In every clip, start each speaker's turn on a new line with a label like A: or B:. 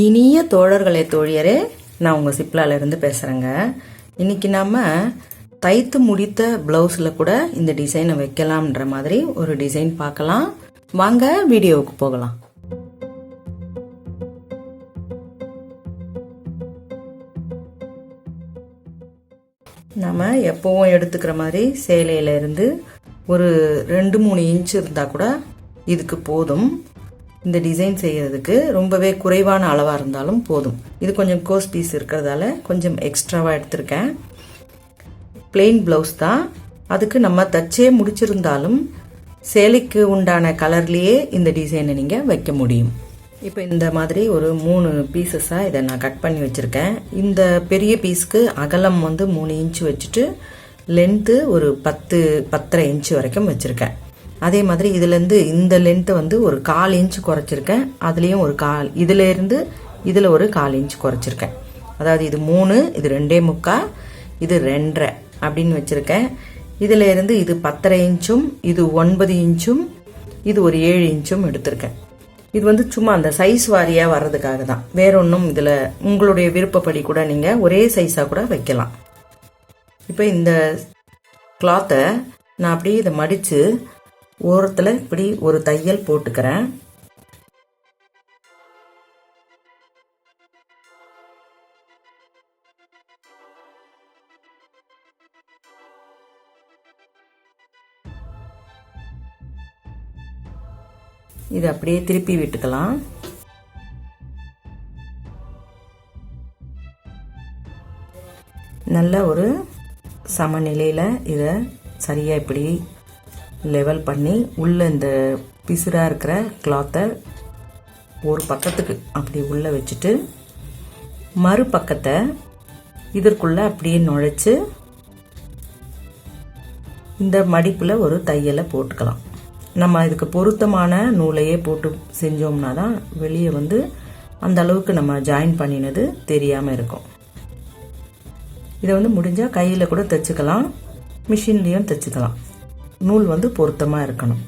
A: இனிய தோழர்களே தோழியரே, நான் உங்கள் சிப்லால இருந்து பேசுகிறேங்க. இன்றைக்கி நாம் தைத்து முடித்த ப்ளவுஸில் கூட இந்த டிசைனை வைக்கலாம்ன்ற மாதிரி ஒரு டிசைன் பார்க்கலாம். வாங்க வீடியோவுக்கு போகலாம். நம்ம எப்போவும் எடுத்துக்கிற மாதிரி சேலையிலேருந்து ஒரு 2-3 இன்ச் இருந்தால் கூட இதுக்கு போதும். இந்த டிசைன் செய்கிறதுக்கு ரொம்பவே குறைவான அளவாக இருந்தாலும் போதும். இது கொஞ்சம் கோஸ் பீஸ் இருக்கிறதால கொஞ்சம் எக்ஸ்ட்ராவாக எடுத்திருக்கேன். பிளெயின் ப்ளவுஸ் தான். அதுக்கு நம்ம தச்சே முடிச்சிருந்தாலும் சேலைக்கு உண்டான கலர்லேயே இந்த டிசைனை நீங்கள் வைக்க முடியும். இப்போ இந்த மாதிரி ஒரு 3 பீசஸாக இதை நான் கட் பண்ணி வச்சுருக்கேன். இந்த பெரிய பீஸ்க்கு அகலம் 3 இன்ச் வச்சுட்டு லென்த்து ஒரு 10-10.5 இன்ச் வரைக்கும் வச்சுருக்கேன். அதே மாதிரி இதுலேருந்து இந்த லென்த்தை ஒரு 1/4 இன்ச் குறைச்சிருக்கேன். அதுலேயும் ஒரு இதிலேருந்து இதில் ஒரு 1/4 இன்ச் குறைச்சிருக்கேன். அதாவது இது 3, இது 2.25, இது 2.5 அப்படின்னு வச்சுருக்கேன். இதில் இருந்து இது 10.5 இன்ச்சும், இது 9 இன்ச்சும், இது ஒரு 7 இன்ச்சும் எடுத்திருக்கேன். இது சும்மா அந்த சைஸ் வாரியாக வர்றதுக்காக தான், வேற ஒன்றும் இதில் உங்களுடைய விருப்பப்படி கூட நீங்கள் ஒரே சைஸாக கூட வைக்கலாம். இப்போ இந்த கிளாத்தை நான் அப்படியே இதை மடித்து ஓரத்தில் இப்படி ஒரு தையல் போட்டுக்கிறேன். இதை அப்படியே திருப்பி விட்டுக்கலாம். நல்ல ஒரு சமநிலையில் இதை சரியாக இப்படி லெவல் பண்ணி உள்ளே இந்த பிசுராக இருக்கிற கிளாத்தை ஒரு பக்கத்துக்கு அப்படி உள்ளே வச்சுட்டு மறுபக்கத்தை இதற்குள்ளே அப்படியே நுழைச்சி இந்த மடிப்பில் ஒரு தையலை போட்டுக்கலாம். நம்ம இதுக்கு பொருத்தமான நூலையே போட்டு செஞ்சோம்னா தான் வெளியே அந்த அளவுக்கு நம்ம ஜாயின் பண்ணினது தெரியாமல் இருக்கும். இதை முடிஞ்சால் கையில் கூட தைச்சிக்கலாம், மிஷின்லேயும் தைச்சிக்கலாம். நூல் பொருத்தமாக இருக்கணும்.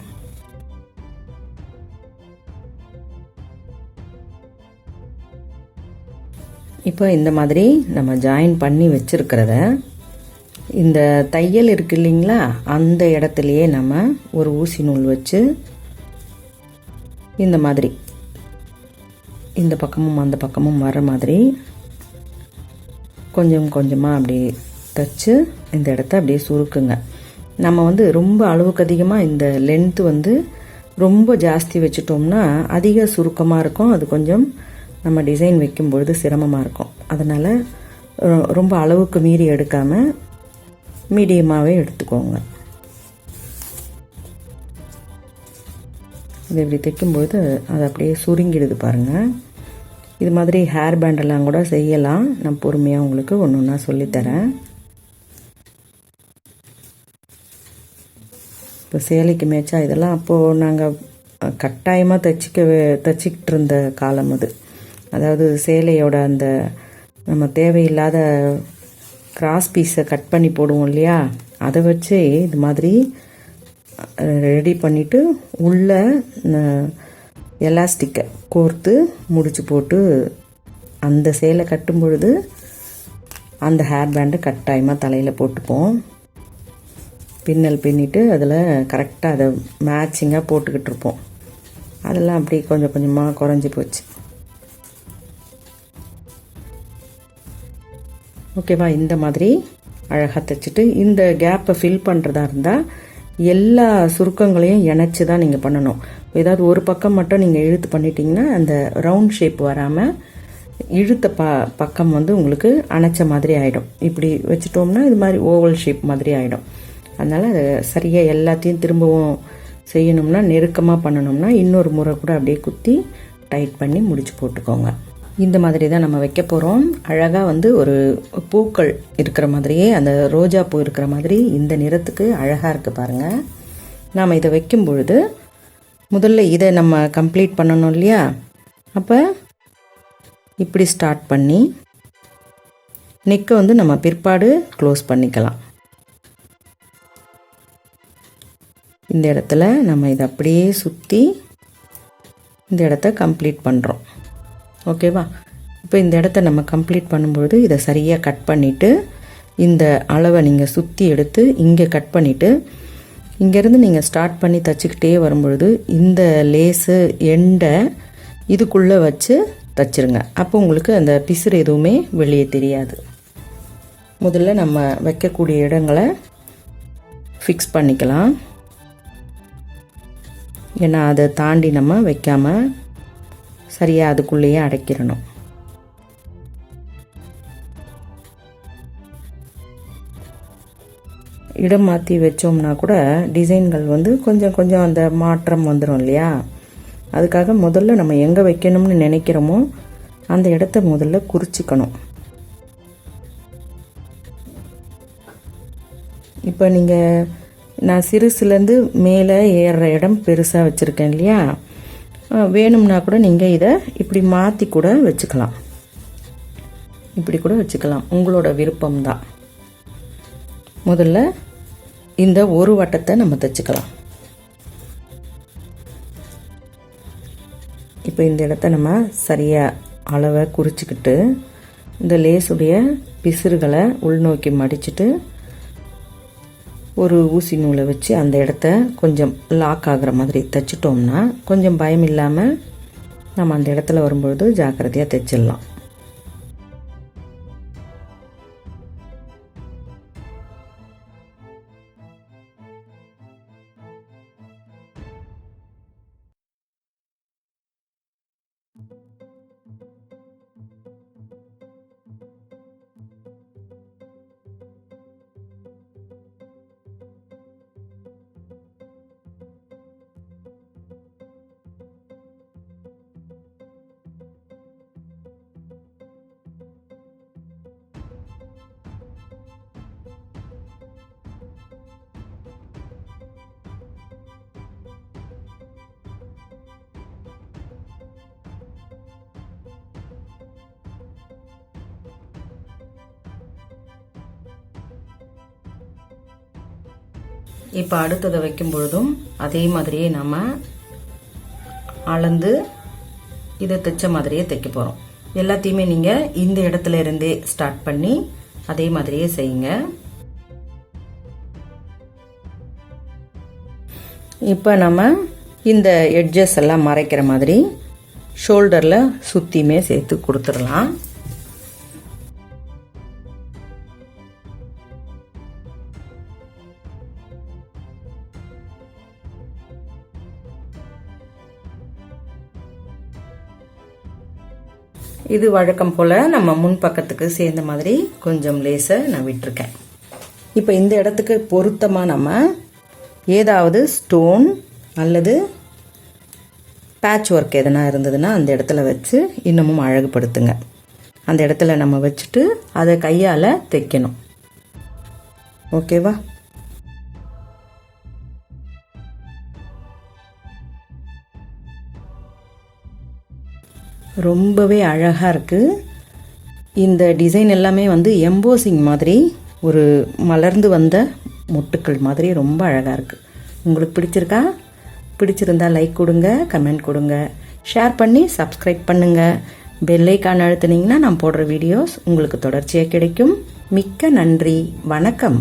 A: இப்போ இந்த மாதிரி நம்ம ஜாயின் பண்ணி வச்சிருக்கிறத இந்த தையல் இருக்கு இல்லைங்களா, அந்த இடத்துலையே நம்ம ஒரு ஊசி நூல் வச்சு இந்த மாதிரி இந்த பக்கமும் அந்த பக்கமும் வர மாதிரி கொஞ்சம் கொஞ்சமாக அப்படியே தைச்சு இந்த இடத்த அப்படியே சுருக்குங்க. நம்ம ரொம்ப அளவுக்கு அதிகமாக இந்த லென்த்து ரொம்ப ஜாஸ்தி வச்சுட்டோம்னா அதிக சுருக்கமாக இருக்கும். அது கொஞ்சம் நம்ம டிசைன் வைக்கும்பொழுது சிரமமாக இருக்கும். அதனால் ரொம்ப அளவுக்கு மீறி எடுக்காமல் மீடியமாகவே எடுத்துக்கோங்க. இது இப்படி தைக்கும்பொழுது அது அப்படியே சுருங்கிடுது பாருங்கள். இது மாதிரி ஹேர் பேண்டெல்லாம் கூட செய்யலாம். நான் பொறுமையாக உங்களுக்கு ஒன்று ஒன்றா சொல்லித்தரேன். இப்போ சேலைக்கு மேட்சா இதெல்லாம் அப்போது நாங்கள் கட்டாயமாக தைச்சிக்கிட்டு இருந்த காலம் அது. அதாவது சேலையோட அந்த நம்ம தேவையில்லாத கிராஸ் பீஸை கட் பண்ணி போடுவோம் இல்லையா, அதை வச்சு இது மாதிரி ரெடி பண்ணிவிட்டு உள்ளே எலாஸ்டிக்கை கோர்த்து முடிச்சு போட்டு அந்த சேலை கட்டும் பொழுது அந்த ஹேர் பேண்டை கட்டாயமாக தலையில் போட்டுப்போம். பின்னல் பின்னிட்டு அதில் கரெக்டாக அதை மேட்சிங்காக போட்டுக்கிட்டு இருப்போம். அதெல்லாம் அப்படி கொஞ்சம் கொஞ்சமாக குறைஞ்சி போச்சு. ஓகேவா? இந்த மாதிரி அழகாக தைச்சிட்டு இந்த கேப்பை ஃபில் பண்ணுறதா இருந்தால் எல்லா சுருக்கங்களையும் இணைச்சி தான் நீங்கள் பண்ணணும். ஏதாவது ஒரு பக்கம் மட்டும் நீங்கள் இழுத்து பண்ணிட்டீங்கன்னா அந்த ரவுண்ட் ஷேப் வராமல் இழுத்த பக்கம் உங்களுக்கு அணைச்ச மாதிரி ஆகிடும். இப்படி வச்சுட்டோம்னா இது மாதிரி ஓவல் ஷேப் மாதிரி ஆகிடும். அதனால் அதை சரியாக எல்லாத்தையும் திரும்பவும் செய்யணும்னா, நெருக்கமாக பண்ணணும்னா இன்னொரு முறை கூட அப்படியே குத்தி டைட் பண்ணி முடிச்சு போட்டுக்கோங்க. இந்த மாதிரி தான் நம்ம வைக்க போகிறோம். அழகாக ஒரு பூக்கள் இருக்கிற மாதிரியே, அந்த ரோஜா பூ இருக்கிற மாதிரி இந்த நிறத்துக்கு அழகாக இருக்குது பாருங்கள். நாம் இதை வைக்கும் பொழுது முதல்ல இதை நம்ம கம்ப்ளீட் பண்ணணும் இல்லையா, அப்போ இப்படி ஸ்டார்ட் பண்ணி நெக்கை நம்ம பிற்பாடு க்ளோஸ் பண்ணிக்கலாம். இந்த இடத்துல நம்ம இதை அப்படியே சுற்றி இந்த இடத்த கம்ப்ளீட் பண்ணுறோம். ஓகேவா? இப்போ இந்த இடத்த நம்ம கம்ப்ளீட் பண்ணும்பொழுது இதை சரியாக கட் பண்ணிவிட்டு இந்த அளவை நீங்கள் சுற்றி எடுத்து இங்கே கட் பண்ணிவிட்டு இங்கேருந்து நீங்கள் ஸ்டார்ட் பண்ணி தச்சுக்கிட்டே வரும்பொழுது இந்த லேஸு எண்டை இதுக்குள்ளே வச்சு தச்சுருங்க. அப்போ உங்களுக்கு அந்த பிசுறு எதுவுமே வெளியே தெரியாது. முதல்ல நம்ம வைக்கக்கூடிய இடங்களை ஃபிக்ஸ் பண்ணிக்கலாம். ஏன்னா அதை தாண்டி நம்ம வைக்காமல் சரியாக அதுக்குள்ளேயே அடைக்கிறணும். இடம் மாற்றி வச்சோம்னா கூட டிசைன்கள் வந்து கொஞ்சம் கொஞ்சம் அந்த மாற்றம் வந்துடும் இல்லையா? அதுக்காக முதல்ல நம்ம எங்கே வைக்கணும்னு நினைக்கிறோமோ அந்த இடத்த முதல்ல குறிச்சிக்கணும். இப்போ நீங்கள் நான் சிறுசுலேருந்து மேலே ஏறுற இடம் பெருசாக வச்சுருக்கேன் இல்லையா? வேணும்னா கூட நீங்கள் இதை இப்படி மாற்றி கூட வச்சுக்கலாம். இப்படி கூட வச்சுக்கலாம், உங்களோட விருப்பம்தான். முதல்ல இந்த ஒரு வட்டத்தை நம்ம தைச்சுக்கலாம். இப்போ இந்த இடத்த நம்ம சரியாக அளவை குறிச்சிக்கிட்டு இந்த லேஸுடைய பிசுறுகளை உள்நோக்கி மடிச்சுட்டு ஒரு ஊசி நூலை வச்சு அந்த இடத்த கொஞ்சம் லாக் ஆகிற மாதிரி தைச்சிட்டோம்னா கொஞ்சம் பயம் இல்லாமல் நம்ம அந்த இடத்துல வரும்பொழுது ஜாக்கிரதையாக தைச்சிடலாம். இப்போ அடுத்ததை வைக்கும் பொழுதும் அதே மாதிரியே நம்ம அளந்து இதை தைச்ச மாதிரியே தைக்க போகிறோம். எல்லாத்தையுமே நீங்கள் இந்த இடத்துல இருந்தே ஸ்டார்ட் பண்ணி அதே மாதிரியே செய்யுங்க. இப்போ நம்ம இந்த எட்ஜஸ் எல்லாம் மறைக்கிற மாதிரி ஷோல்டரில் சுற்றியுமே சேர்த்து கொடுத்துடலாம். இது வழக்கம் போல் நம்ம முன் பக்கத்துக்கு சேர்ந்த மாதிரி கொஞ்சம் லேஸை நான் விட்டுருக்கேன். இப்போ இந்த இடத்துக்கு பொருத்தமாக நம்ம ஏதாவது ஸ்டோன் அல்லது பேட்ச் ஒர்க் எதனா இருந்ததுன்னா அந்த இடத்துல வச்சு இன்னமும் அழகுபடுத்துங்க. அந்த இடத்துல நம்ம வச்சுட்டு அதை கையால் தைக்கணும். ஓகேவா? ரொம்பவே அழகாக இருக்குது. இந்த டிசைன் எல்லாமே வந்து எம்போசிங் மாதிரி ஒரு மலர்ந்து வந்த மொட்டுக்கள் மாதிரி ரொம்ப அழகாக இருக்குது. உங்களுக்கு பிடிச்சிருக்கா? பிடிச்சிருந்தா லைக் கொடுங்க, கமெண்ட் கொடுங்க, ஷேர் பண்ணி சப்ஸ்கிரைப் பண்ணுங்கள். பெல் ஐகான் அழுத்துனீங்கன்னா நான் போடுற வீடியோஸ் உங்களுக்கு தொடர்ச்சியாக கிடைக்கும். மிக்க நன்றி. வணக்கம்.